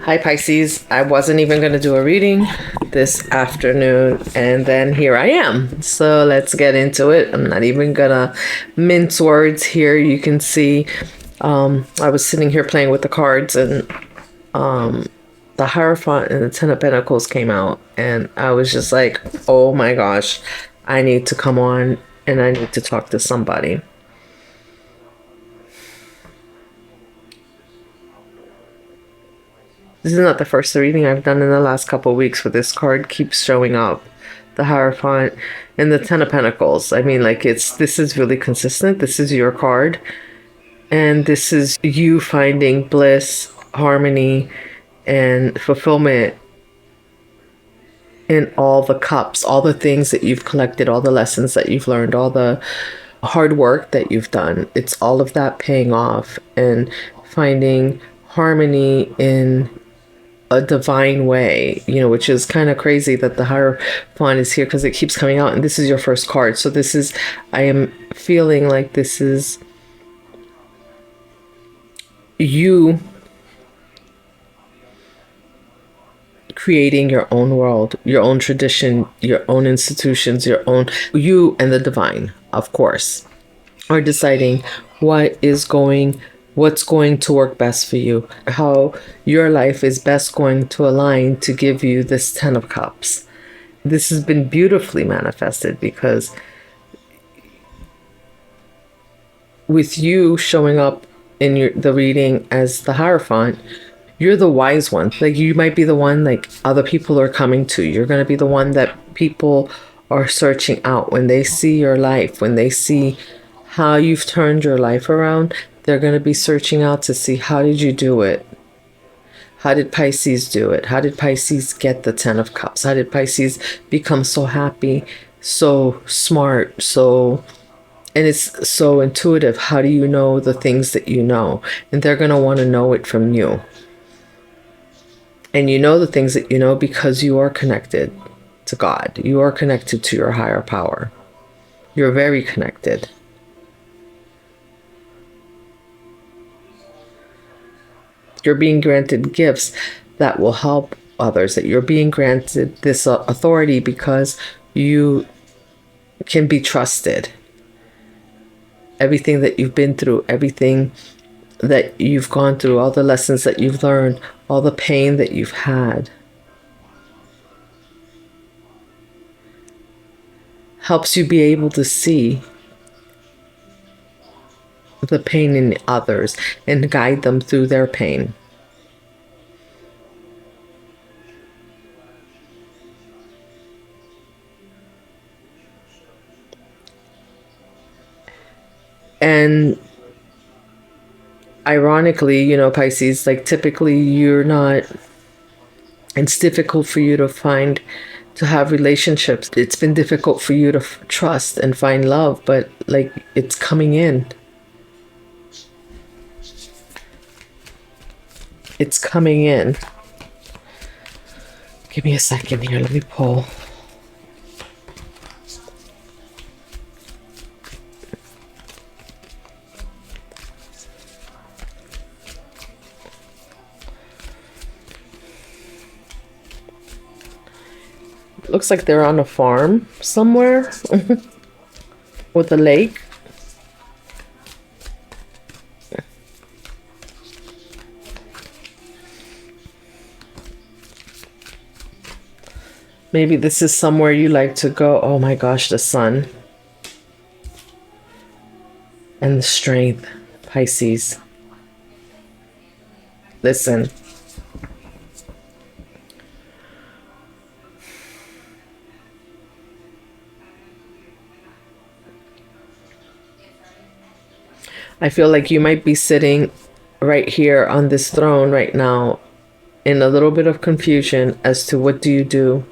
Hi Pisces, I wasn't even going to do a reading this afternoon and then here I am. So let's get into it. I'm not even going to mince words here. You can see I was sitting here playing with the cards and the Hierophant and the Ten of Pentacles came out and I was just like, oh my gosh, I need to come on and I need to talk to somebody. This is not the first reading I've done in the last couple of weeks where this card keeps showing up. The Hierophant and the Ten of Pentacles. I mean, like, this is really consistent. This is your card. And this is you finding bliss, harmony, and fulfillment in all the cups, all the things that you've collected, all the lessons that you've learned, all the hard work that you've done. It's all of that paying off and finding harmony in a divine way, you know, which is kind of crazy that the Hierophant is here because it keeps coming out and this is your first card. So this is, I am feeling like this is you creating your own world, your own tradition, your own institutions, your own, you and the divine, of course, are deciding what's going to work best for you, how your life is best going to align to give you this Ten of Cups. This has been beautifully manifested because with you showing up in the reading as the Hierophant, you're the wise one. Like, you might be the one like other people are coming to. You're going to be the one that people are searching out when they see your life, when they see how you've turned your life around. They're going to be searching out to see, how did you do it? How did Pisces do it? How did Pisces get the Ten of Cups? How did Pisces become so happy, so smart, and it's so intuitive? How do you know the things that you know? And they're going to want to know it from you. And you know the things that you know because you are connected to God. You are connected to your higher power. You're very connected. You're being granted gifts that will help others, that you're being granted this authority because you can be trusted. Everything that you've been through, everything that you've gone through, all the lessons that you've learned, all the pain that you've had, helps you be able to see the pain in others and guide them through their pain. And ironically, you know, Pisces, like, typically you're not, it's difficult for you to have relationships. It's been difficult for you to trust and find love, but like, it's coming in. It's coming in. Give me a second here. Let me pull. Looks like they're on a farm somewhere with a lake. Maybe this is somewhere you like to go. Oh my gosh, the sun and the strength, Pisces. Listen. I feel like you might be sitting right here on this throne right now in a little bit of confusion as to what do you do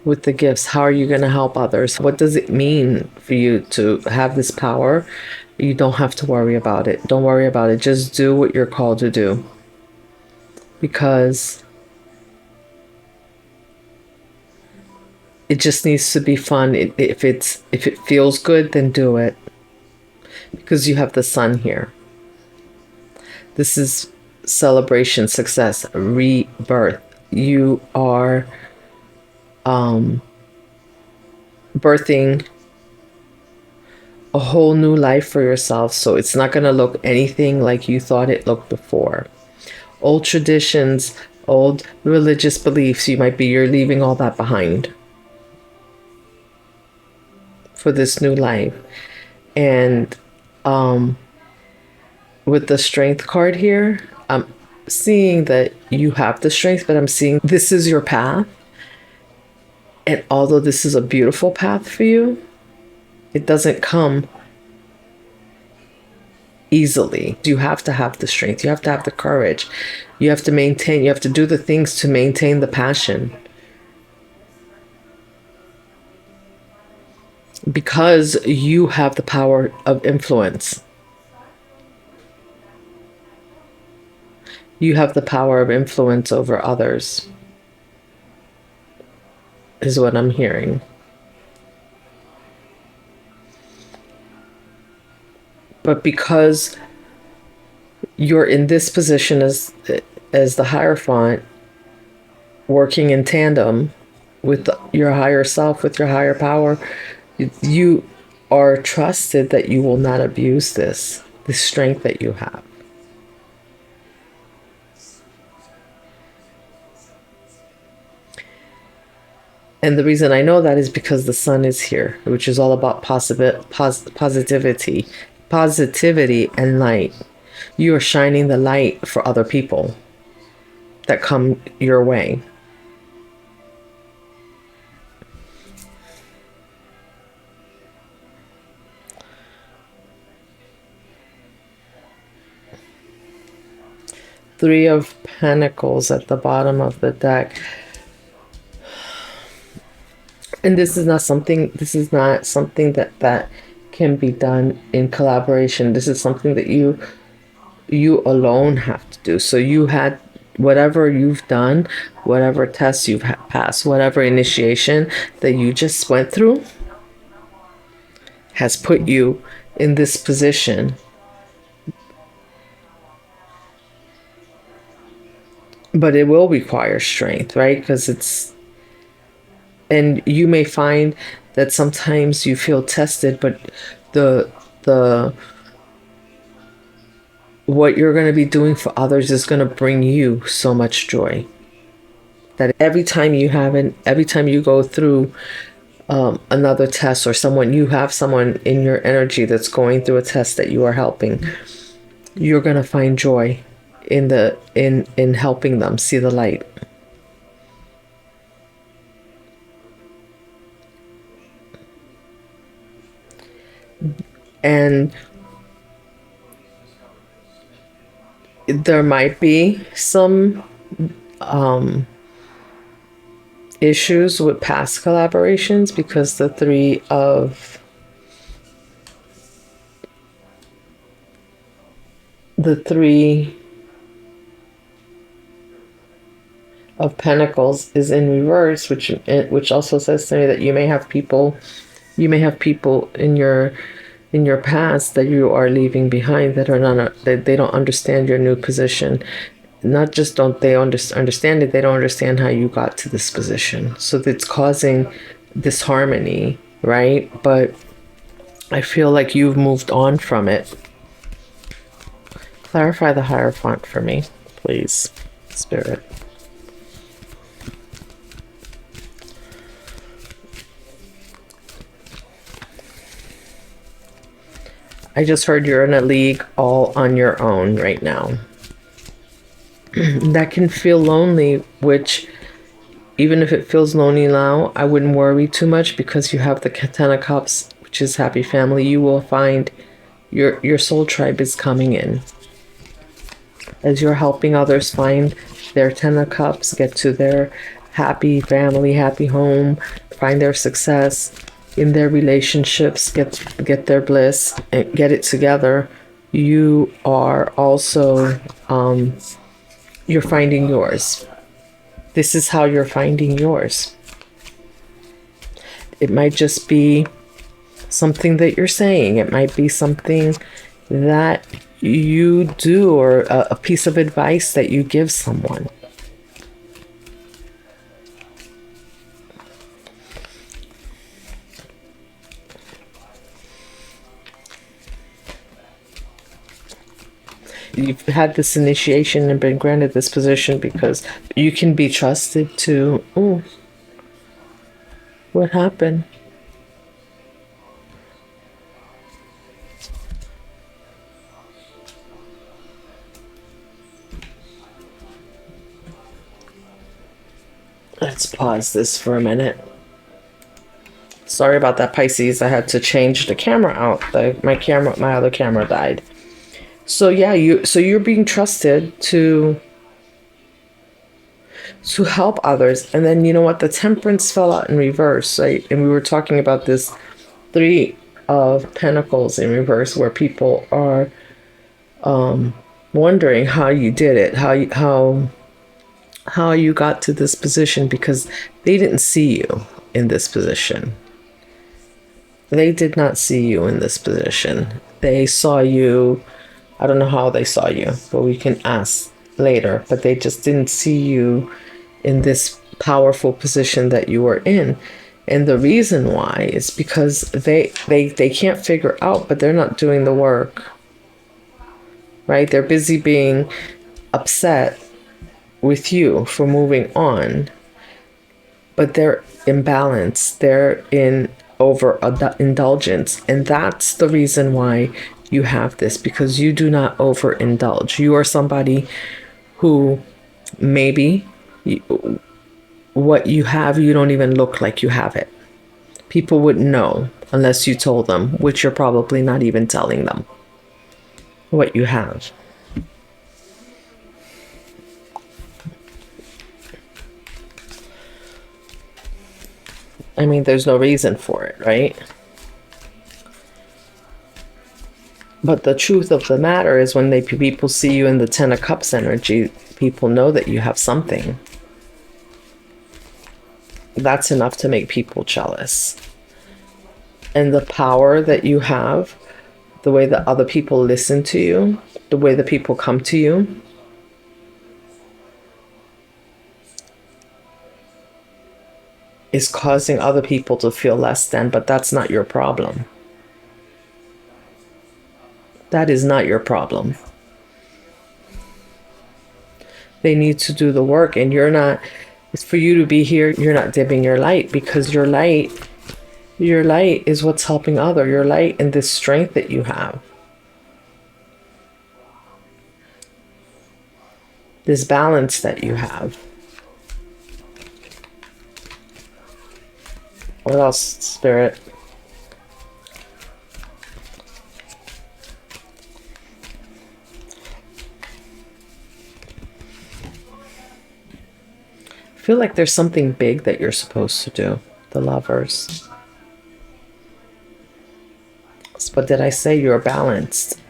with the gifts? How are you going to help others? What does it mean for you to have this power? You don't have to worry about it. Don't worry about it. Just do what you're called to do. Because it just needs to be fun. If it feels good, then do it. Because you have the sun here. This is celebration, success, rebirth. You are birthing a whole new life for yourself, so it's not going to look anything like you thought it looked before. Old traditions, old religious beliefs, you're leaving all that behind for this new life. And with the strength card here, I'm seeing that you have the strength, but I'm seeing this is your path. And although this is a beautiful path for you, it doesn't come easily. You have to have the strength. You have to have the courage. You have to maintain, you have to do the things to maintain the passion. Because you have the power of influence. You have the power of influence over others, is what I'm hearing. But because you're in this position as the Hierophant, working in tandem with your higher self, with your higher power, you are trusted that you will not abuse this strength that you have. And the reason I know that is because the sun is here, which is all about positivity and light. You are shining the light for other people that come your way. Three of Pentacles at the bottom of the deck. And this is not something that can be done in collaboration. This is something that you alone have to do. So you had whatever you've done, whatever tests you've passed, whatever initiation that you just went through has put you in this position. But it will require strength, right? Because and you may find that sometimes you feel tested, but what you're going to be doing for others is going to bring you so much joy. That every time you go through another test, or you have someone in your energy that's going through a test that you are helping, you're going to find joy in helping them see the light. And there might be some issues with past collaborations, because the three of Pentacles is in reverse, which also says to me that you may have people in your past that you are leaving behind that are not, that they don't understand your new position. Not just don't they understand it, they don't understand how you got to this position. So it's causing disharmony, right? But I feel like you've moved on from it. Clarify the Hierophant for me, please, Spirit. I just heard you're in a league all on your own right now. That can feel lonely, which even if it feels lonely now, I wouldn't worry too much, because you have the Ten of Cups, which is happy family. You will find your soul tribe is coming in. As you're helping others find their Ten of Cups, get to their happy family, happy home, find their success in their relationships, get their bliss, and get it together. You are also you're finding yours. This is how you're finding yours. It might just be something that you're saying. It might be something that you do, or a piece of advice that you give someone. You've had this initiation and been granted this position because you can be trusted to... Oh, what happened? Let's pause this for a minute. Sorry about that, Pisces. I had to change the camera out. My other camera died. So yeah, you're being trusted to help others. And then you know what? The Temperance fell out in reverse, right? And we were talking about this Three of Pentacles in reverse, where people are wondering how you did it, how you got to this position, because they didn't see you in this position. They did not see you in this position. They saw you, I don't know how they saw you, but we can ask later, but they just didn't see you in this powerful position that you were in. And the reason why is because they can't figure out, but they're not doing the work, right? They're busy being upset with you for moving on, but they're imbalanced. They're in overindulgence, and that's the reason why you have this, because you do not overindulge. You are somebody who maybe what you have, you don't even look like you have it. People wouldn't know unless you told them, which you're probably not even telling them what you have. I mean, there's no reason for it, right? But the truth of the matter is, when people see you in the Ten of Cups energy, people know that you have something. That's enough to make people jealous. And the power that you have, the way that other people listen to you, the way that people come to you, is causing other people to feel less than, but that's not your problem. That is not your problem. They need to do the work, and you're not, it's for you to be here, you're not dimming your light, because your light is what's helping others. Your light and this strength that you have, this balance that you have. What else, Spirit? I feel like there's something big that you're supposed to do. The Lovers. But did I say you're balanced?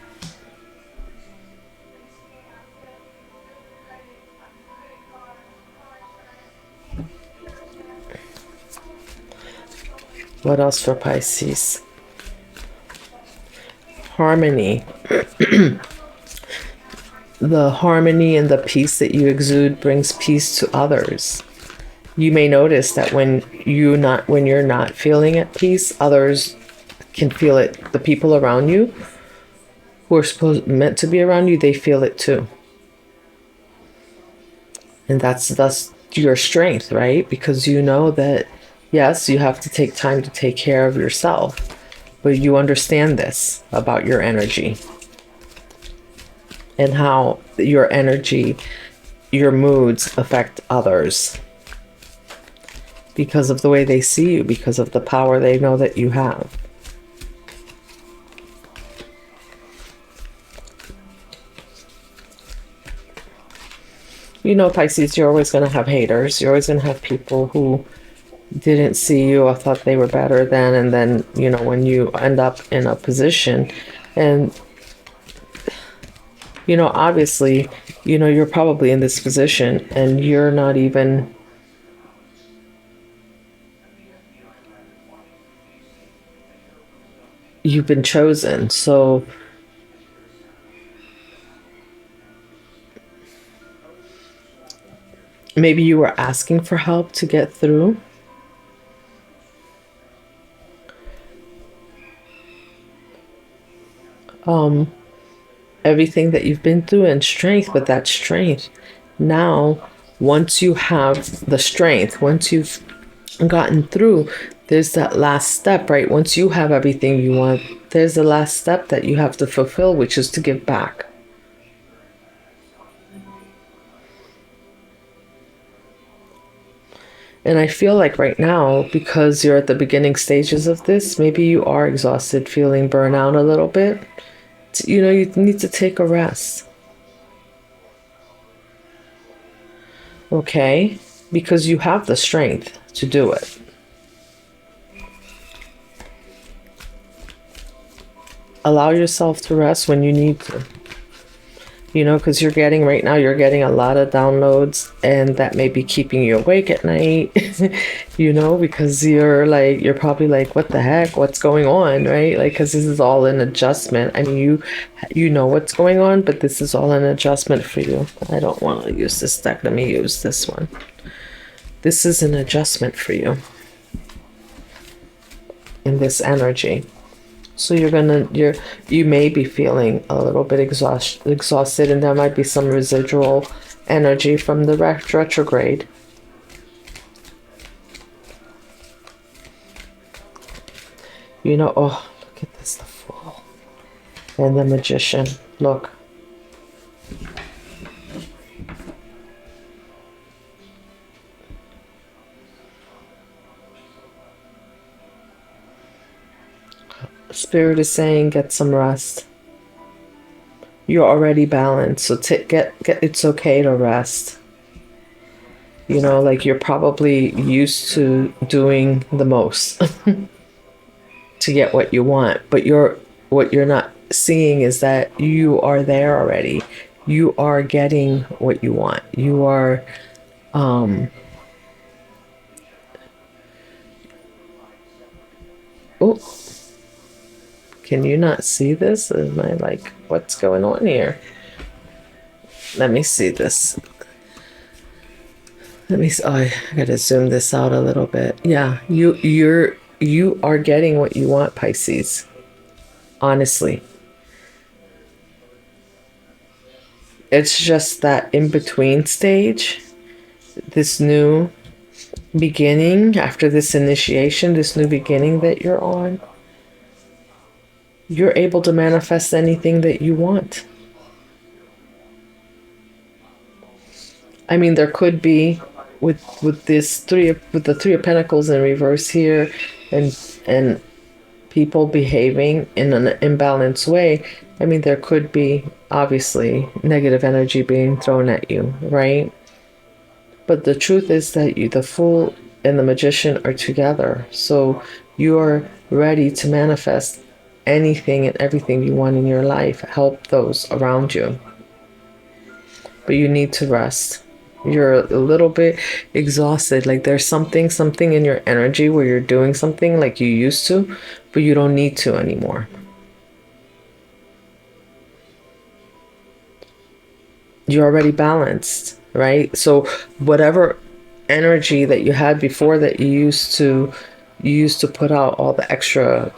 What else for Pisces? Harmony. The harmony and the peace that you exude brings peace to others. You may notice that when you're not feeling at peace, others can feel it. The people around you who are meant to be around you, they feel it too. And that's thus your strength, right? Because you know that, yes, you have to take time to take care of yourself, but you understand this about your energy and how your energy, your moods affect others because of the way they see you, because of the power they know that you have. You know, Pisces, you're always going to have haters. You're always going to have people who didn't see you or thought they were better than, and then, you know, when you end up in a position and, you know, obviously, you know, you're probably in this position and you're not even, you've been chosen. So Maybe you were asking for help to get through. Everything that you've been through and strength, but that strength now, once you have the strength, once you've gotten through, there's that last step, right? Once you have everything you want, there's the last step that you have to fulfill, which is to give back. And I feel like right now, because you're at the beginning stages of this, maybe you are exhausted, feeling burnout a little bit. You know, you need to take a rest. Okay? Because you have the strength to do it. Allow yourself to rest when you need to. You know, because you're getting a lot of downloads, and that may be keeping you awake at night, you know, because you're probably like, what the heck, what's going on, right? Like, because this is all an adjustment. I mean, you know what's going on, but this is all an adjustment for you. I don't want to use this deck. Let me use this one. This is an adjustment for you in this energy. So you may be feeling a little bit exhausted, and there might be some residual energy from the retrograde. You know, oh, look at this, the Fool and the Magician. Look. Spirit is saying, get some rest. You're already balanced, so it's okay to rest. You know, like you're probably used to doing the most to get what you want, but what you're not seeing is that you are there already. You are getting what you want. You are oh, can you not see this? Am I like, what's going on here? Let me see this. Oh, I gotta zoom this out a little bit. Yeah, you are getting what you want, Pisces. Honestly. It's just that in-between stage, this new beginning, after this initiation, this new beginning that you're on, you're able to manifest anything that you want. I mean, there could be with the Three of Pentacles in reverse here, and people behaving in an imbalanced way. I mean, there could be obviously negative energy being thrown at you, right? But the truth is that the Fool and the Magician are together, so you're ready to manifest anything and everything you want in your life. Help those around you, but you need to rest. You're a little bit exhausted, like there's something in your energy where you're doing something like you used to, but you don't need to anymore. You're already balanced, right? So whatever energy that you had before that you used to put out all the extra,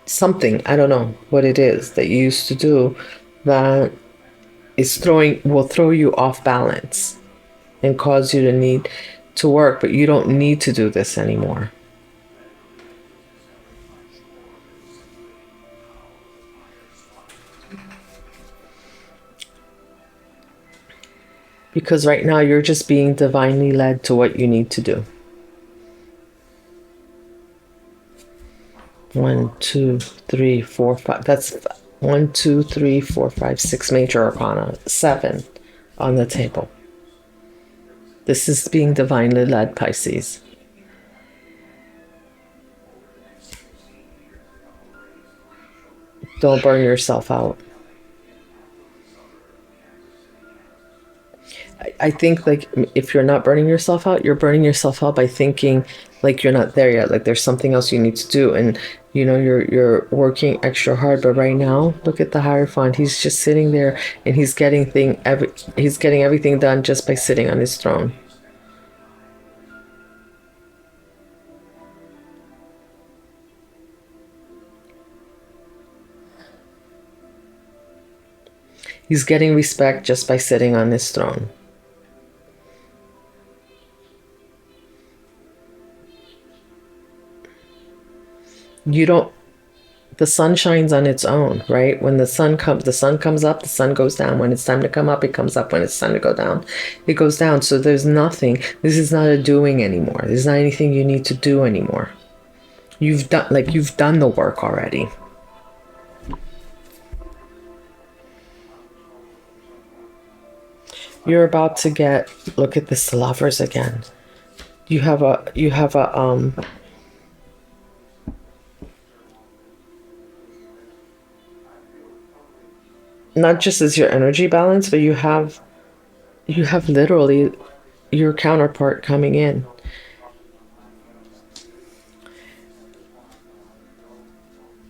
something, I don't know what it is that you used to do, that will throw you off balance and cause you to need to work, but you don't need to do this anymore. Because right now you're just being divinely led to what you need to do. 1, 2, 3, 4, 5. That's 1, 2, 3, 4, 5, 6 major arcana, 7 on the table. This is being divinely led, Pisces. Don't burn yourself out. I think, like, if you're not burning yourself out, you're burning yourself out by thinking like you're not there yet, like there's something else you need to do, You know, you're working extra hard, but right now, look at the Hierophant. He's just sitting there, and he's getting everything done just by sitting on his throne. He's getting respect just by sitting on his throne. You don't, the sun shines on its own, right? When the sun comes up, the sun goes down. When it's time to come up, it comes up. When it's time to go down, it goes down. So there's nothing, this is not a doing anymore. There's not anything you need to do anymore. You've done the work already. You're about to get, look at this, Lovers again. You have a not just as your energy balance, but you have literally your counterpart coming in.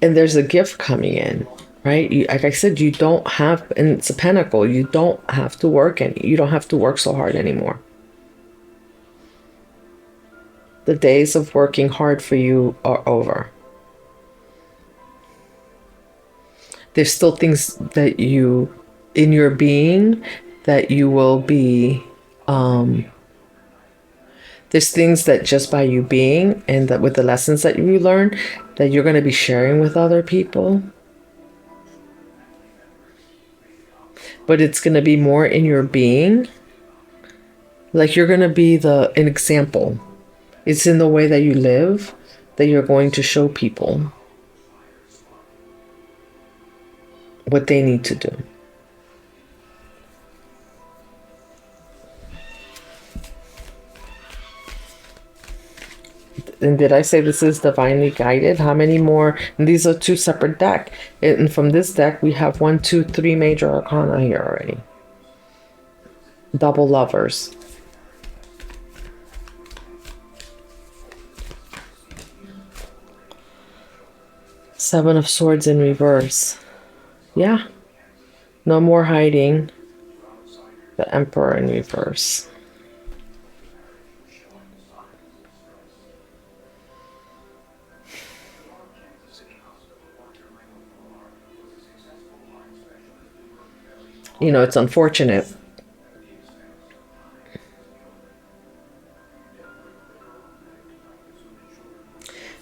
And there's a gift coming in, right? Like I said, you don't have, and it's a pentacle, you don't have to work you don't have to work so hard anymore. The days of working hard for you are over. There's still things that you, in your being, that you will be, there's things that just by you being, and that with the lessons that you learn, that you're going to be sharing with other people. But it's going to be more in your being. Like you're going to be an example. It's in the way that you live that you're going to show people what they need to do. And did I say this is divinely guided? How many more? And these are two separate decks. And from this deck, we have 1, 2, 3 major arcana here already. Double Lovers. Seven of Swords in reverse. Yeah. No more hiding. The Emperor in reverse. You know, it's unfortunate.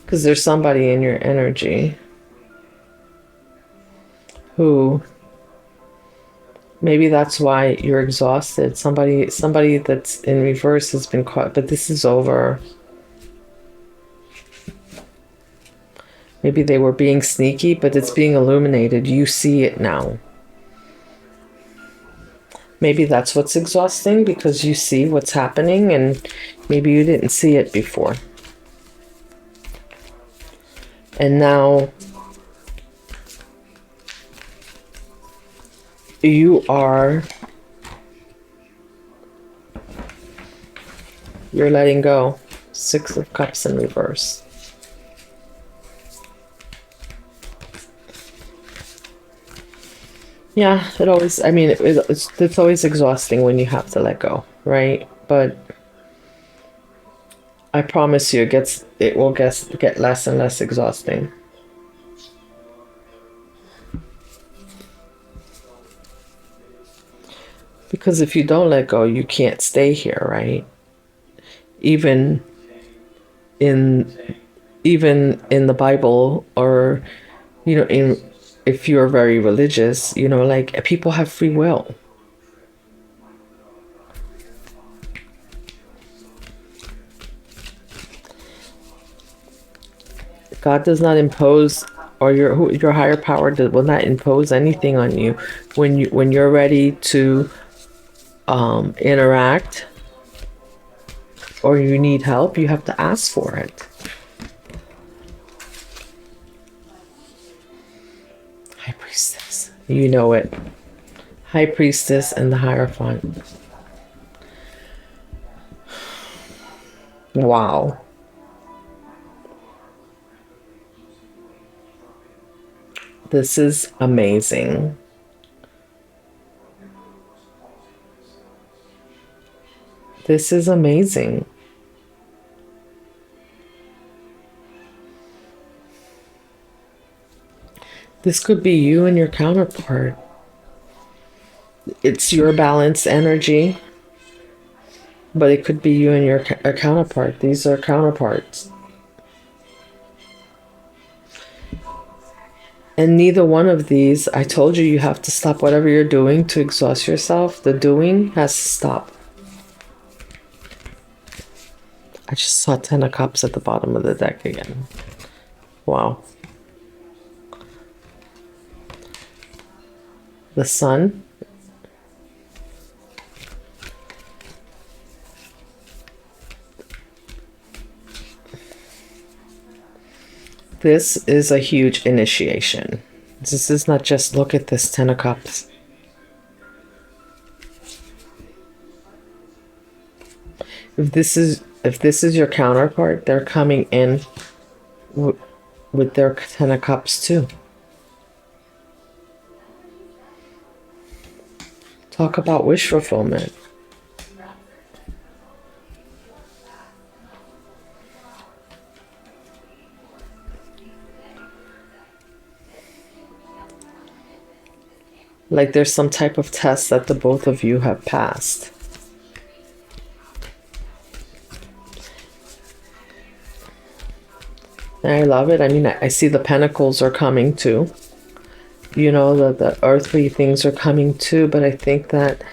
Because there's somebody in your energy who, maybe that's why you're exhausted. Somebody that's in reverse has been caught, but this is over. Maybe they were being sneaky, but it's being illuminated. You see it now. Maybe that's what's exhausting, because you see what's happening and maybe you didn't see it before. And now you're letting go. 6 of Cups in reverse. Yeah, it always, I mean, it's always exhausting when you have to let go, right? But I promise you, it will get less and less exhausting. Because if you don't let go, you can't stay here, right? Even in the Bible, or, you know, if you're very religious, you know, like, people have free will. God does not impose, or your higher power will not impose anything on you. When you're ready to interact, or you need help, you have to ask for it. High Priestess. You know it. High Priestess and the Hierophant. Wow. This is amazing. This is amazing. This could be you and your counterpart. It's your balanced energy, but it could be you and your counterpart. These are counterparts. And neither one of these, I told you, you have to stop whatever you're doing to exhaust yourself. The doing has to stop. I just saw 10 of Cups at the bottom of the deck again. Wow. The Sun. This is a huge initiation. This is not just look at this 10 of Cups. If this is your counterpart, they're coming in with their 10 of Cups too. Talk about wish fulfillment. Like there's some type of test that the both of you have passed. And I love it. I mean, I see the Pentacles are coming too. You know, the earthly things are coming too. But I think that,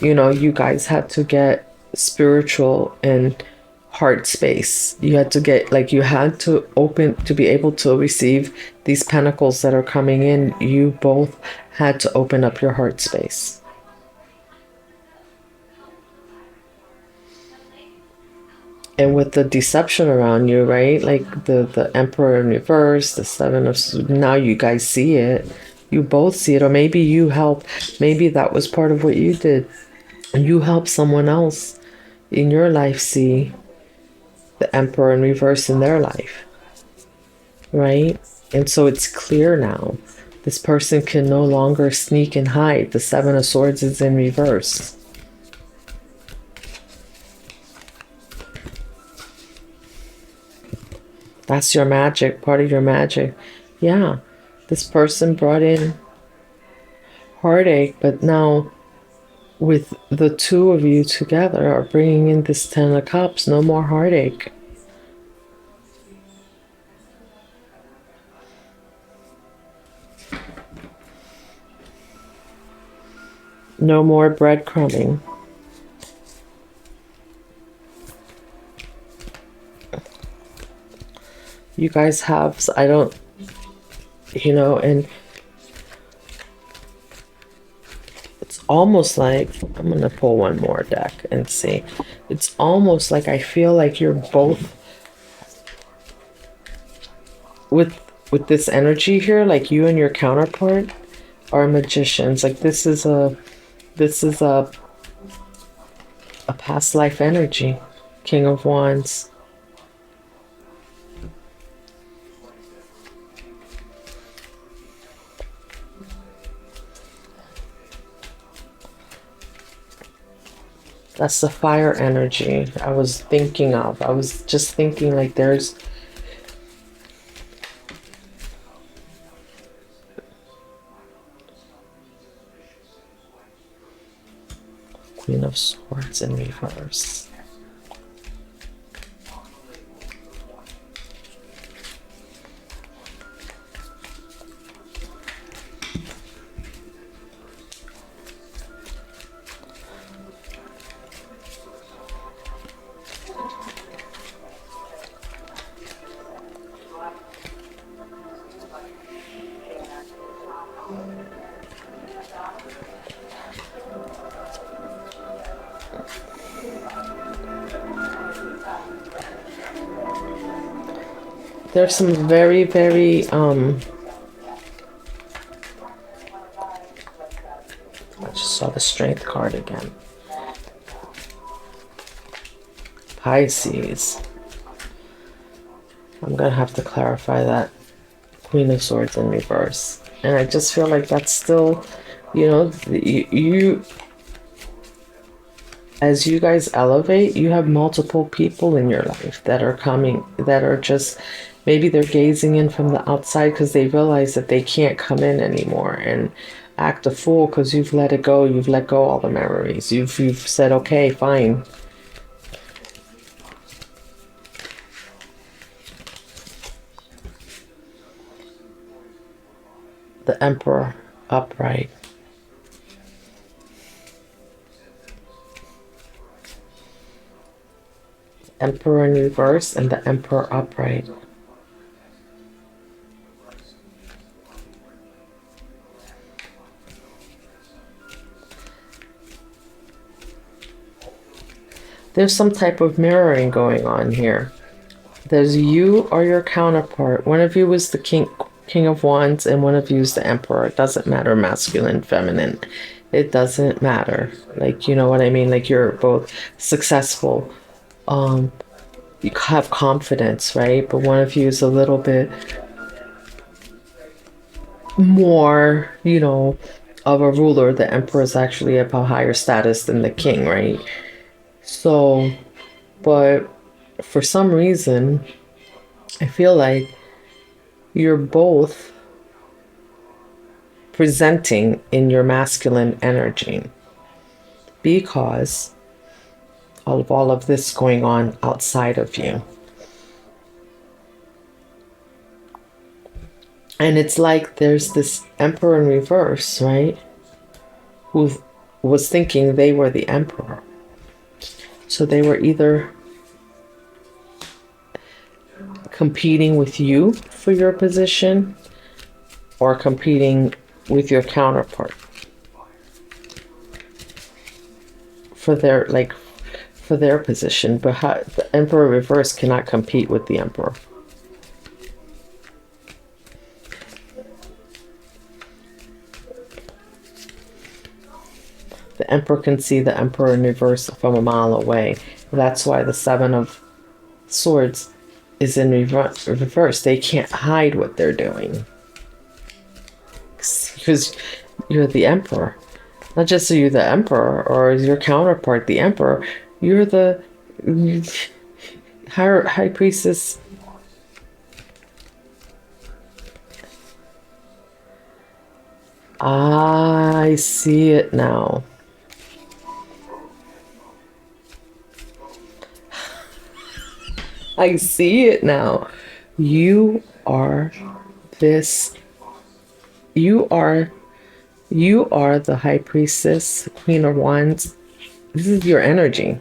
you know, you guys had to get spiritual and heart space. You had to get, like, you had to open to be able to receive these Pentacles that are coming in. You both had to open up your heart space. And with the deception around you, right? Like the Emperor in reverse, the Seven of... Now you guys see it. You both see it. Or maybe you helped. Maybe that was part of what you did. And you helped someone else in your life see the Emperor in reverse in their life. Right? And so it's clear now. This person can no longer sneak and hide. The Seven of Swords is in reverse. That's your magic, part of your magic. Yeah, this person brought in heartache, but now with the two of you together are bringing in this 10 of Cups. No more heartache. No more breadcrumbing. You guys have, I don't, you know, and it's almost like, I'm going to pull one more deck and see. It's almost like I feel like you're both, with this energy here, like you and your counterpart are magicians. Like this is a past life energy. King of Wands. That's the fire energy I was thinking of. I was just thinking like there's Queen of Swords in reverse. There's some very, very, I just saw the Strength card again. Pisces. I'm going to have to clarify that. Queen of Swords in reverse. And I just feel like that's still, you know, you as you guys elevate, you have multiple people in your life that are coming, that are just, maybe they're gazing in from the outside because they realize that they can't come in anymore and act a fool because you've let it go. You've let go all the memories. You've said, okay, fine. The Emperor upright. Emperor in reverse and the Emperor upright. There's some type of mirroring going on here. There's you or your counterpart. One of you is the King of Wands and one of you is the Emperor. It doesn't matter, masculine, feminine. It doesn't matter. Like, you know what I mean? Like, you're both successful. You have confidence, right? But one of you is a little bit more, you know, of a ruler. The Emperor is actually of a higher status than the king, right? So, but for some reason, I feel like you're both presenting in your masculine energy because of all of this going on outside of you. And it's like there's this Emperor in reverse, right? Who was thinking they were the Emperor. So they were either competing with you for your position or competing with your counterpart for their position. But the Emperor reverse cannot compete with the Emperor. The Emperor can see the Emperor in reverse from a mile away. That's why the Seven of Swords is in reverse. They can't hide what they're doing. Because you're the Emperor. Not just are you the Emperor or is your counterpart the Emperor. You're the High Priestess. I see it now. I see it now. You are this. You are the High Priestess, Queen of Wands. This is your energy.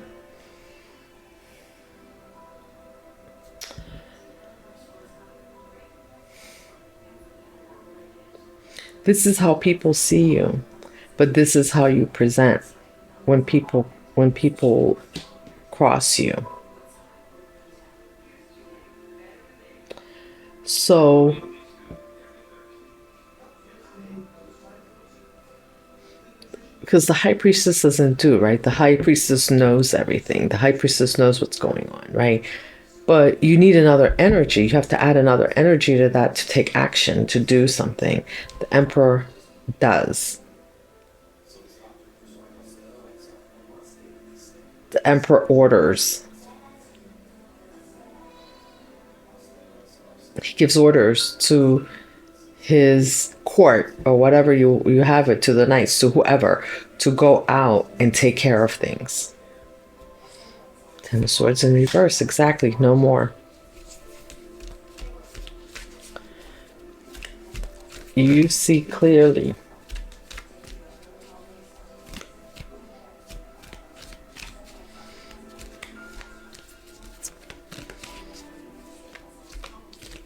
This is how people see you, but this is how you present when people cross you. So because the High Priestess doesn't do, right? The High Priestess knows everything. The High Priestess knows what's going on, right? But you need another energy. You have to add another energy to that to take action, to do something. The Emperor does. The Emperor orders. He gives orders to his court or whatever you have it, to the knights, to whoever, to go out and take care of things. Ten of Swords in reverse, exactly, no more. You see clearly.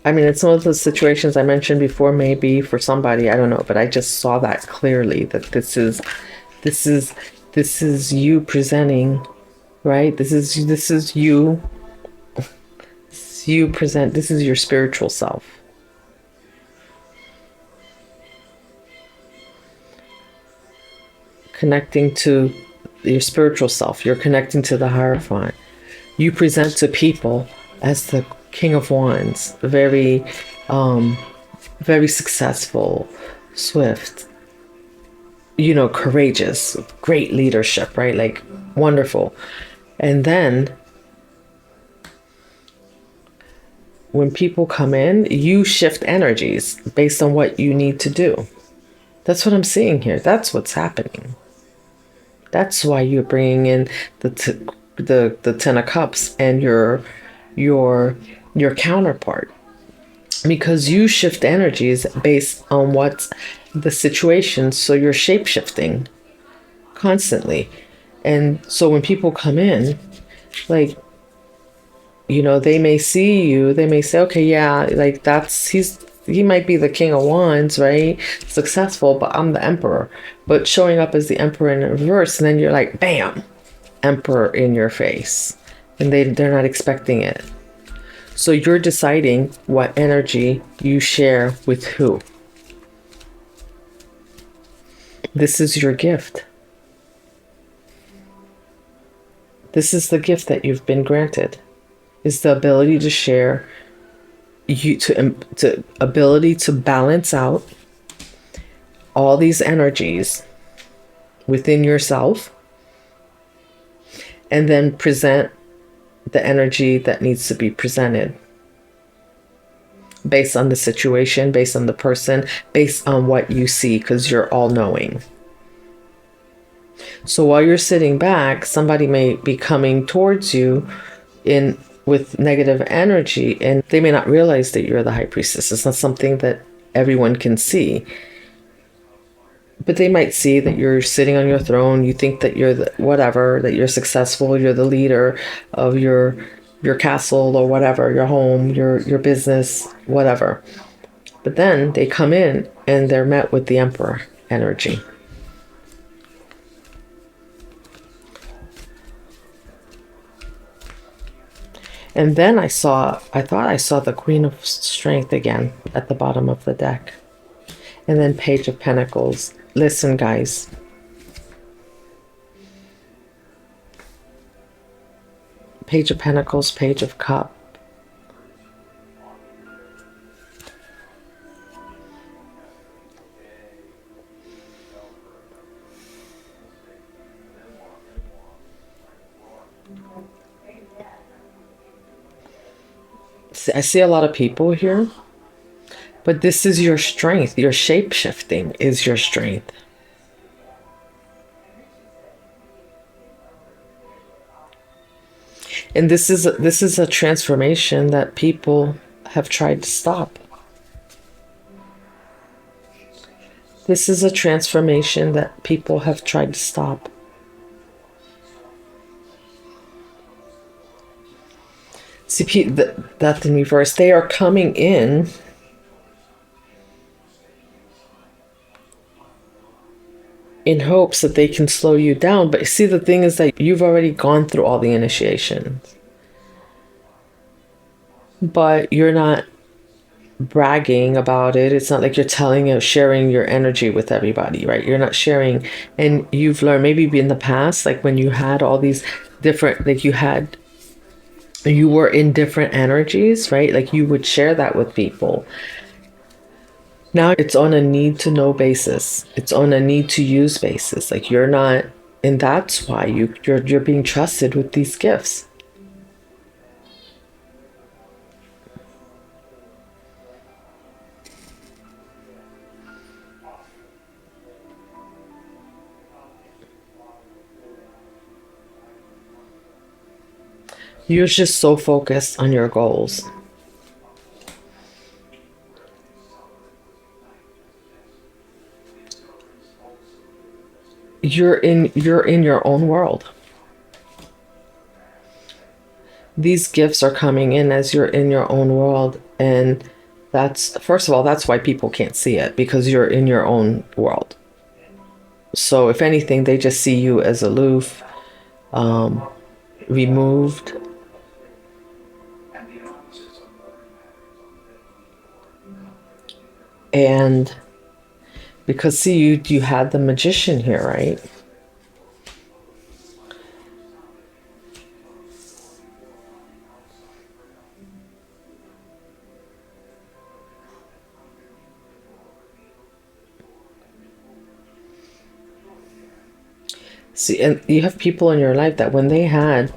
I mean, it's one of those situations I mentioned before, maybe for somebody, I don't know, but I just saw that clearly, that this is you presenting, right? This is you. This is you present. This is your spiritual self. Connecting to your spiritual self. You're connecting to the Hierophant. You present to people as the King of Wands, very successful, swift, courageous, great leadership, right? Like wonderful. And then when people come in, you shift energies based on what you need to do. That's what I'm seeing here. That's what's happening. That's why you're bringing in the Ten of Cups and your counterpart, because you shift energies based on what's the situation. So you're shape shifting constantly. And so when people come in, like, they may see you, they may say, okay, yeah, like he might be the King of Wands, right? Successful, but I'm the Emperor. But showing up as the Emperor in reverse, and then you're like, bam, Emperor in your face. And they're not expecting it. So you're deciding what energy you share with who. This is your gift. This is the gift that you've been granted, is the ability to share, to ability to balance out all these energies within yourself, and then present the energy that needs to be presented based on the situation, based on the person, based on what you see, because you're all knowing. So while you're sitting back, somebody may be coming towards you with negative energy, and they may not realize that you're the High Priestess. It's not something that everyone can see. But they might see that you're sitting on your throne. You think that you're that you're successful, you're the leader of your castle or whatever, your home, your business, whatever. But then they come in and they're met with the Emperor energy. And then I thought I saw the Queen of Strength again at the bottom of the deck. And then Page of Pentacles. Listen, guys. Page of Pentacles, Page of Cup. I see a lot of people here, but this is your strength. Your shape shifting is your strength. And this is a transformation that people have tried to stop. This is a transformation that people have tried to stop. See, that in reverse, they are coming in hopes that they can slow you down. But see, the thing is that you've already gone through all the initiations. But you're not bragging about it. It's not like you're sharing your energy with everybody, right? You're not sharing. And you've learned maybe in the past, like when you had all these different, like you were in different energies, right? Like you would share that with people. Now it's on a need to know basis. It's on a need to use basis. Like you're not, and that's why you're being trusted with these gifts. You're just so focused on your goals. You're in your own world. These gifts are coming in as you're in your own world, and that's, first of all, that's why people can't see it, because you're in your own world. So if anything, they just see you as aloof, removed. And because see, you had the Magician here, right? See, and you have people in your life that when they had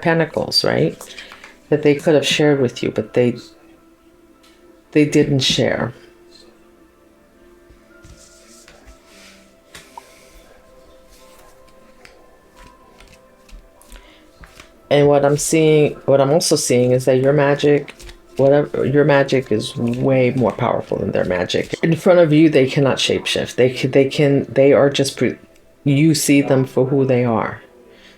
pentacles, right? That they could have shared with you, but they didn't share. And what I'm also seeing is that your magic, whatever your magic, is way more powerful than their magic. In front of you, they cannot shapeshift. They are just you see them for who they are.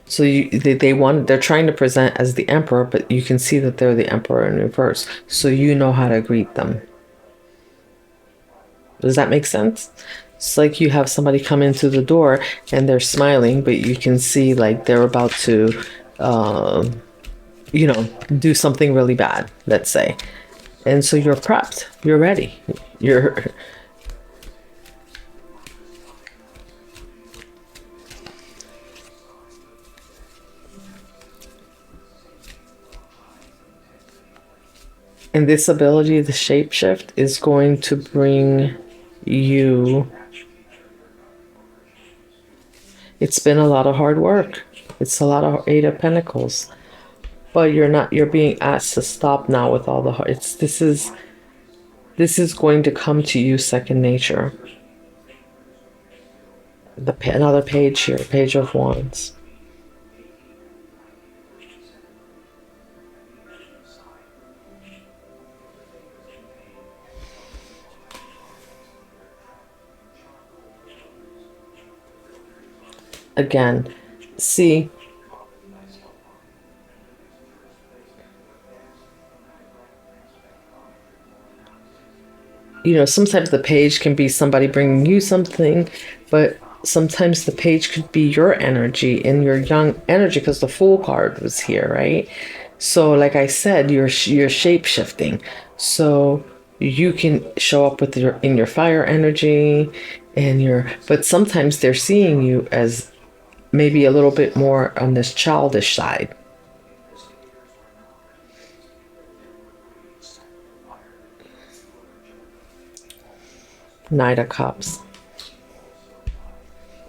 So they're trying to present as the emperor, but you can see that they're the emperor in reverse. So you know how to greet them. Does that make sense? It's like you have somebody come into the door and they're smiling, but you can see like they're about to, do something really bad, let's say. And so you're prepped. You're ready. And this ability, the shapeshift, is going to bring you... It's been a lot of hard work. It's a lot of Eight of Pentacles. But you're being asked to stop now with all the hard... This is going to come to you second nature. Another page here, Page of Wands. Again, see, sometimes the page can be somebody bringing you something, but sometimes the page could be your energy and your young energy, because the Fool card was here, right? So like I said, you're shape-shifting. So you can show up with in your fire energy but sometimes they're seeing you as maybe a little bit more on this childish side. Knight of Cups.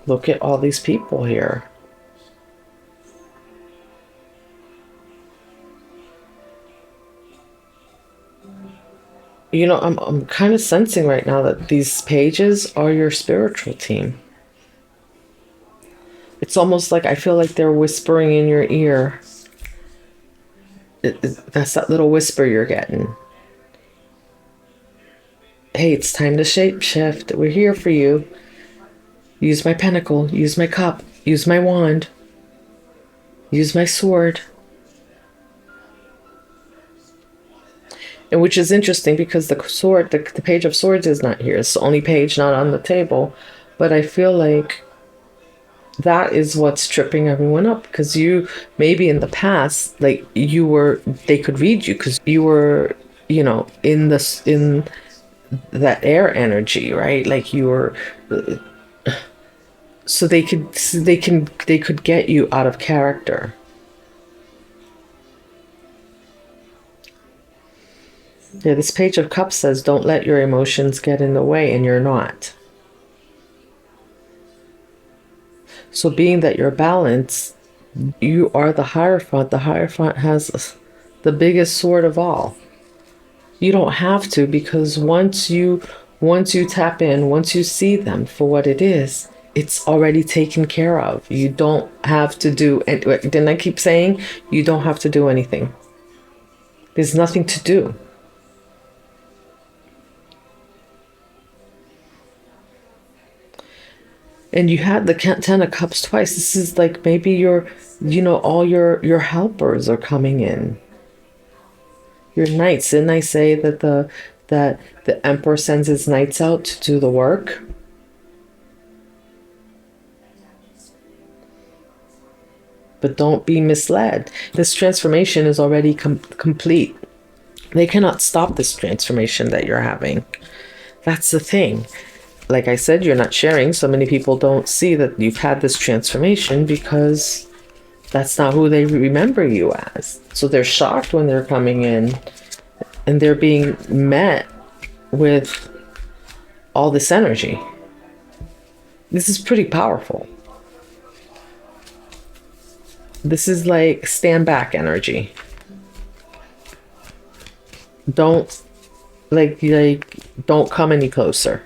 Look at all these people here. I'm kind of sensing right now that these pages are your spiritual team. It's almost like I feel like they're whispering in your ear. That's that little whisper you're getting. Hey, it's time to shape shift. We're here for you. Use my pentacle. Use my cup. Use my wand. Use my sword. And which is interesting because the sword, the Page of Swords is not here. It's the only page not on the table. But I feel like that is what's tripping everyone up, because you maybe in the past, like they could read you because you were, in that air energy, right? Like you were, so they could get you out of character. Yeah, this Page of Cups says, don't let your emotions get in the way, and you're not. So being that you're balanced, you are the Hierophant. The Hierophant has the biggest sword of all. You don't have to, because once you tap in, once you see them for what it is, it's already taken care of. You don't have to do, and didn't I keep saying, you don't have to do anything. There's nothing to do. And you had the Ten of Cups twice. This is like maybe all your helpers are coming in. Your knights. Didn't I say that the Emperor sends his knights out to do the work? But don't be misled. This transformation is already complete. They cannot stop this transformation that you're having. That's the thing. Like I said, you're not sharing. So many people don't see that you've had this transformation because that's not who they remember you as. So they're shocked when they're coming in and they're being met with all this energy. This is pretty powerful. This is like stand back energy. Don't don't come any closer.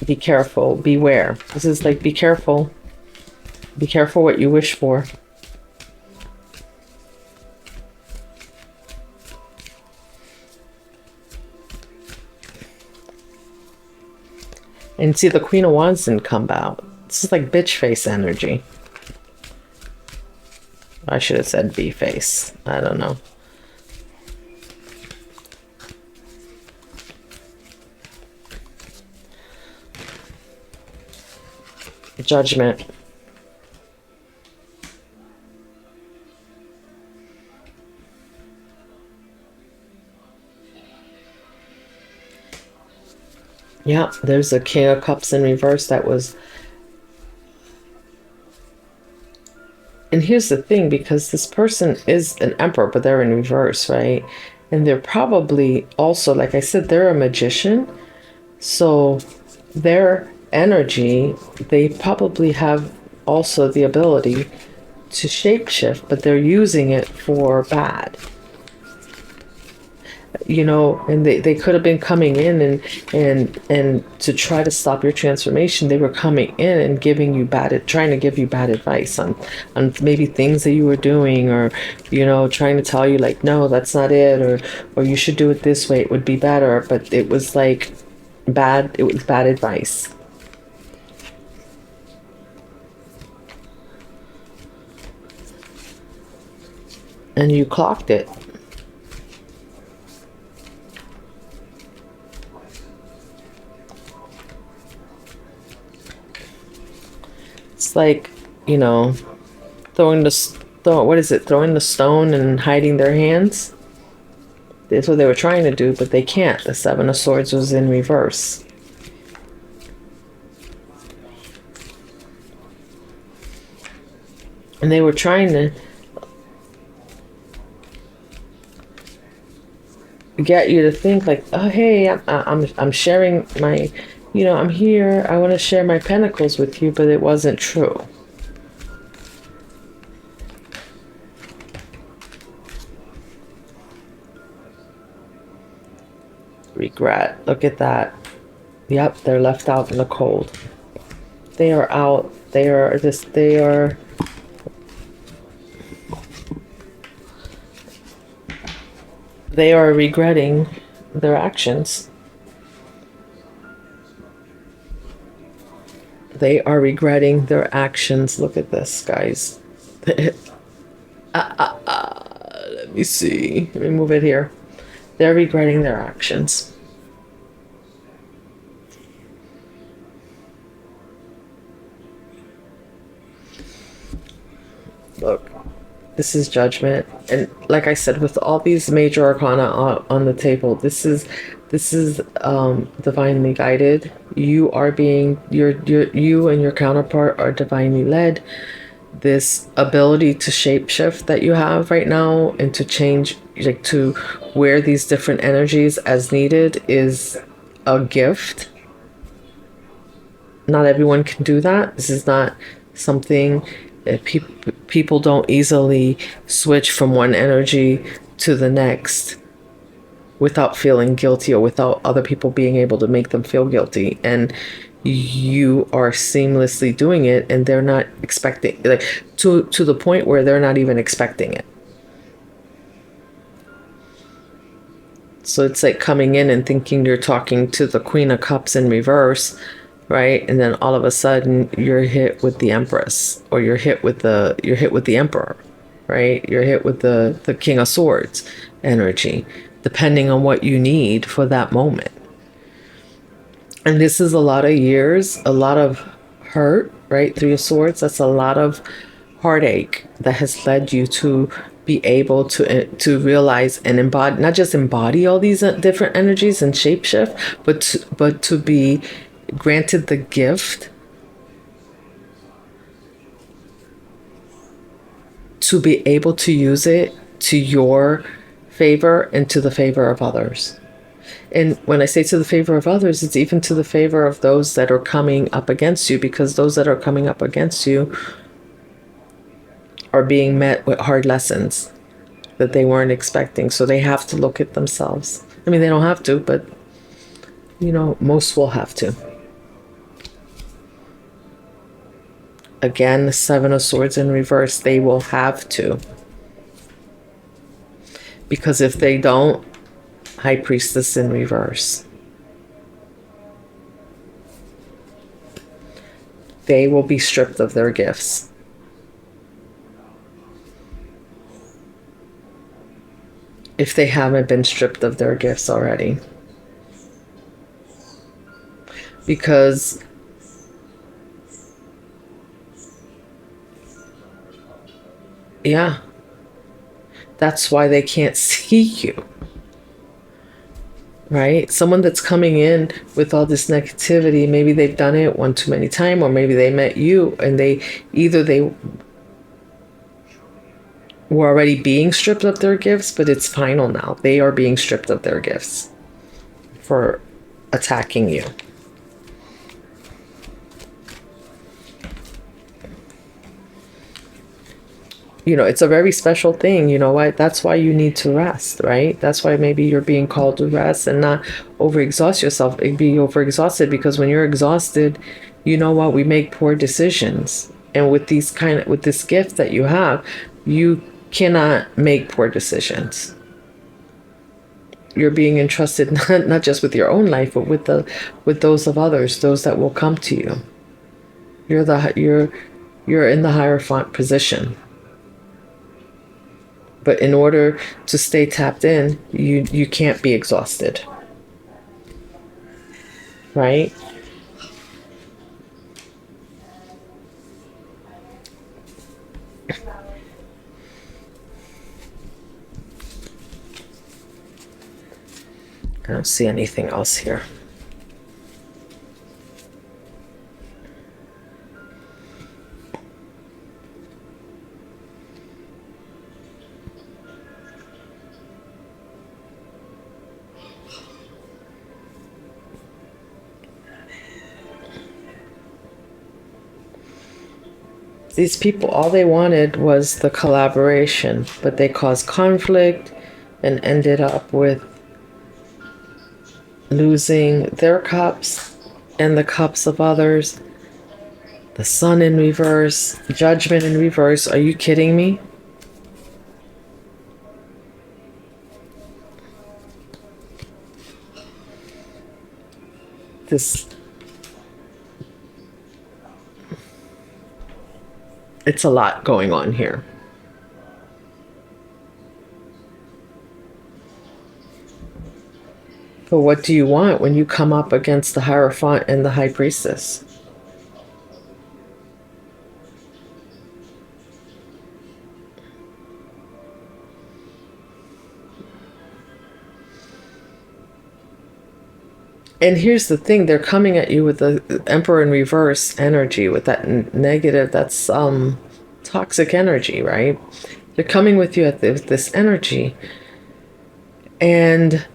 Be careful, beware. This is like, be careful. Be careful what you wish for. And see, the Queen of Wands didn't come out. This is like bitch face energy. I should have said bee face. I don't know. Judgment. Yeah, there's a King of Cups in reverse that was... And here's the thing, because this person is an emperor, but they're in reverse, right? And they're probably also, like I said, they're a magician. So their energy, they probably have also the ability to shapeshift, but they're using it for bad. You know, and they could have been coming in and to try to stop your transformation. They were coming in and giving you trying to give you bad advice on maybe things that you were doing, or, you know, trying to tell you like, no, that's not it, or you should do it this way, it would be better. But it was like bad, it was bad advice. And you clocked it. It's like, you know, throwing the stone and hiding their hands. That's what they were trying to do, but they can't. The Seven of Swords was in reverse. And they were trying to get you to think like, oh, hey, I'm sharing my, you know, I'm here, I want to share my pentacles with you, but it wasn't true. Regret. Look at that. Yep, they're left out in the cold. They are out. They are regretting their actions. They are regretting their actions. Look at this, guys. Let me see. Let me move it here. They're regretting their actions. Look, this is Judgment. And like I said, with all these major arcana on the table, this is divinely guided. You are being, you and your counterpart are divinely led. This ability to shapeshift that you have right now and to change, like to wear these different energies as needed, is a gift. Not everyone can do that. This is not something that people don't easily switch from one energy to the next without feeling guilty or without other people being able to make them feel guilty. And you are seamlessly doing it, and they're not expecting, like, to the point where they're not even expecting it. So it's like coming in and thinking you're talking to the Queen of Cups in reverse, right? And then all of a sudden you're hit with the Empress, or you're hit with the Emperor, right? You're hit with the King of Swords energy, depending on what you need for that moment. And this is a lot of years, a lot of hurt, right? Three of Swords, that's a lot of heartache that has led you to be able to realize and embody, not just embody all these different energies and shapeshift, but to be granted the gift to be able to use it to your favor and to the favor of others. And when I say to the favor of others, it's even to the favor of those that are coming up against you, because those that are coming up against you are being met with hard lessons that they weren't expecting. So they have to look at themselves. I mean, they don't have to, but, you know, most will have to. Again, the Seven of Swords in reverse, they will have to. Because if they don't, High Priestess in reverse, they will be stripped of their gifts. If they haven't been stripped of their gifts already. Because yeah, that's why they can't see you. Right? Someone that's coming in with all this negativity, maybe they've done it one too many times, or maybe they met you and they were already being stripped of their gifts, but it's final now. They are being stripped of their gifts for attacking you. You know, it's a very special thing. You know what? That's why you need to rest, right? That's why maybe you're being called to rest and not overexhaust yourself. Be overexhausted, because when you're exhausted, you know what? We make poor decisions. And with this gift that you have, you cannot make poor decisions. You're being entrusted not just with your own life, but with those of others, those that will come to you. You're in the Hierophant position. But in order to stay tapped in, you can't be exhausted. Right? I don't see anything else here. These people, all they wanted was the collaboration, but they caused conflict and ended up with losing their cups and the cups of others. The Sun in reverse, Judgment in reverse. Are you kidding me? It's a lot going on here. But what do you want when you come up against the Hierophant and the High Priestess? And here's the thing, they're coming at you with the Emperor in reverse energy, with that negative, that's toxic energy, right? They're coming with you at this energy. And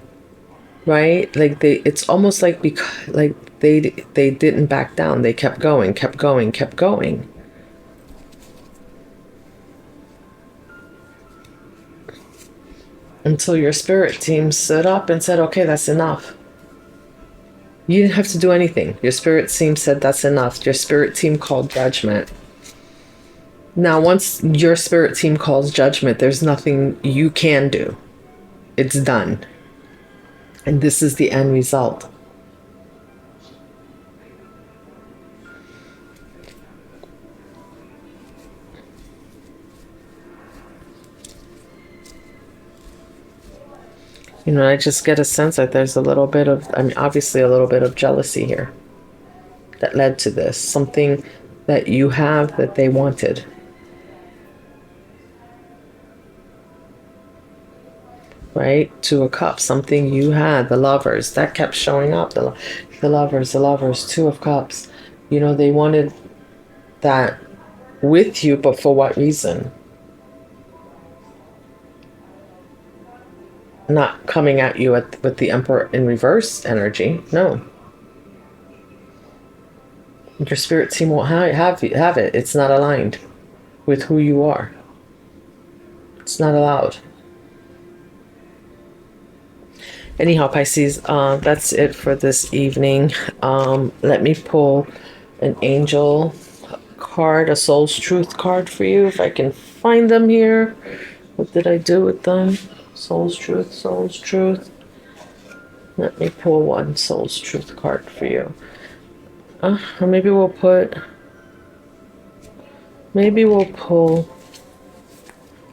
right, like it's almost like they didn't back down. They kept going, kept going, kept going. Until your spirit team stood up and said, okay, that's enough. You didn't have to do anything. Your spirit team said that's enough. Your spirit team called judgment. Now, once your spirit team calls judgment, there's nothing you can do. It's done. And this is the end result. You know, I just get a sense that there's a little bit of, I mean, obviously a little bit of jealousy here that led to this. Something that you have that they wanted. Right? Two of Cups, something you had, the Lovers, that kept showing up. The lovers, Two of Cups. You know, they wanted that with you, but for what reason? not coming at you with the Emperor in reverse energy. No. Your spirit team won't have it. It's not aligned with who you are. It's not allowed. Anyhow, Pisces, that's it for this evening. Let me pull an angel card, a soul's truth card for you, if I can find them here. What did I do with them? Soul's truth, soul's truth. Let me pull one soul's truth card for you. Or maybe we'll pull,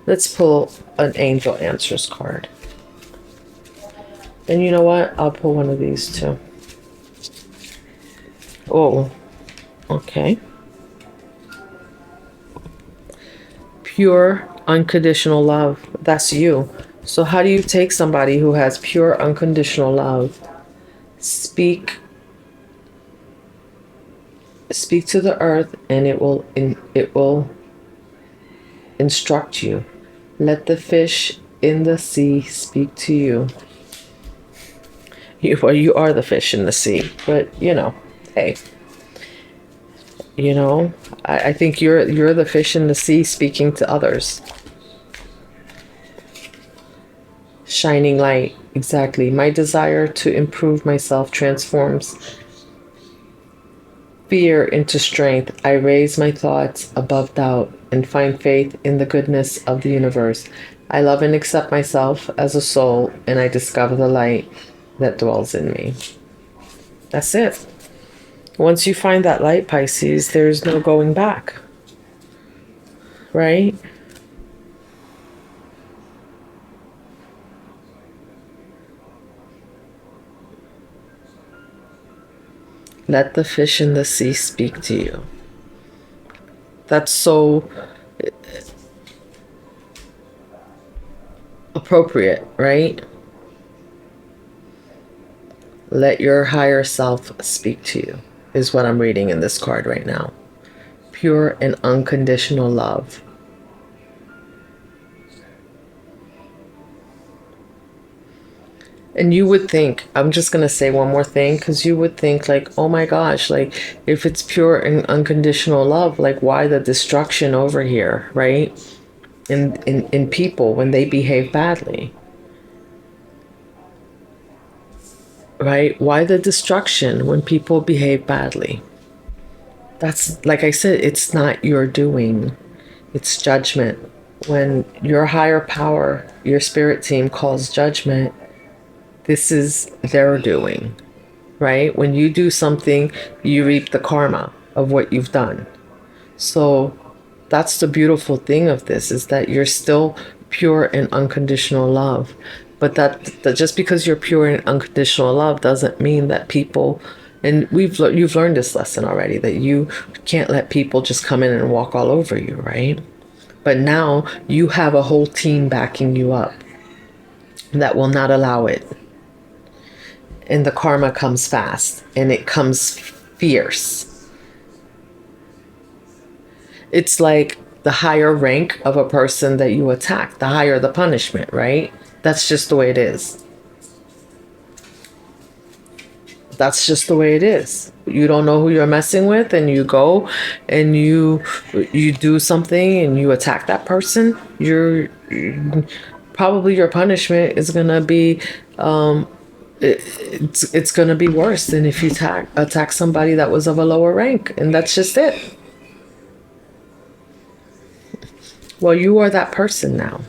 let's pull an angel answers card. And you know what? I'll pull one of these too. Oh, okay. Pure, unconditional love. That's you. So how do you take somebody who has pure, unconditional love? Speak to the earth, and it will instruct you. Let the fish in the sea speak to you. You are the fish in the sea, but hey, I think you're the fish in the sea speaking to others. Shining light, exactly. My desire to improve myself transforms fear into strength. I raise my thoughts above doubt and find faith in the goodness of the universe. I love and accept myself as a soul, and I discover the light that dwells in me. That's it. Once you find that light, Pisces, there's no going back. Right? Let the fish in the sea speak to you. That's so appropriate, right? Let your higher self speak to you, is what I'm reading in this card right now. Pure and unconditional love. And you would think, I'm just going to say one more thing, because you would think like, oh my gosh, like if it's pure and unconditional love, like why the destruction over here, right? In people when they behave badly. Right? Why the destruction when people behave badly? That's, like I said, it's not your doing. It's judgment. When your higher power, your spirit team calls judgment, this is their doing, right? When you do something, you reap the karma of what you've done. So that's the beautiful thing of this, is that you're still pure and unconditional love. But that just because you're pure and unconditional love doesn't mean that people, and you've learned this lesson already, that you can't let people just come in and walk all over you, right? But now you have a whole team backing you up that will not allow it. And the karma comes fast, and it comes fierce. It's like the higher rank of a person that you attack, the higher the punishment, right? That's just the way it is. That's just the way it is. You don't know who you're messing with, and you go and you do something and you attack that person. Probably your punishment is gonna be it's gonna be worse than if you attack somebody that was of a lower rank, and that's just it. Well, you are that person now.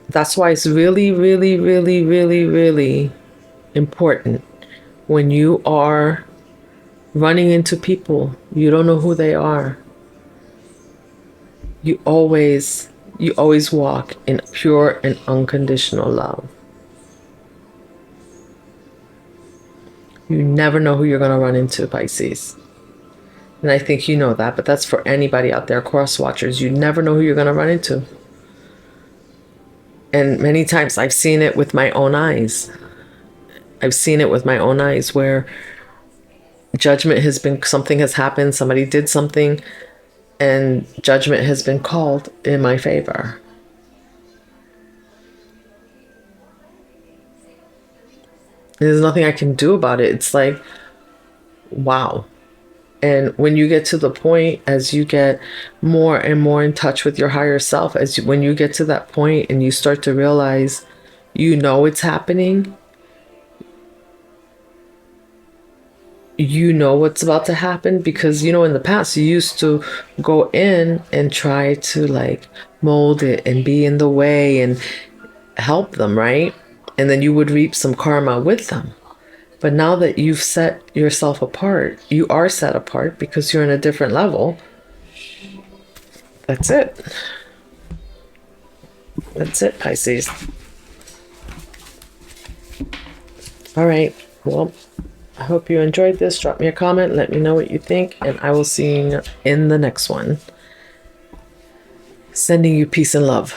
That's why it's really, really, really, really, really important when you are running into people, you don't know who they are. You always walk in pure and unconditional love. You never know who you're going to run into, Pisces. And I think you know that, but that's for anybody out there, cross watchers. You never know who you're going to run into. And many times I've seen it with my own eyes. I've seen it with my own eyes where something has happened, somebody did something, and judgment has been called in my favor. There's nothing I can do about it. It's like, wow. And when you get to the point, as you get more and more in touch with your higher self, when you get to that point and you start to realize, you know, it's happening, you know what's about to happen, because, you know, in the past you used to go in and try to like mold it and be in the way and help them, right? And then you would reap some karma with them. But now that you've set yourself apart, you are set apart because you're in a different level. That's it. That's it, Pisces. All right. Well, I hope you enjoyed this. Drop me a comment. Let me know what you think. And I will see you in the next one. Sending you peace and love.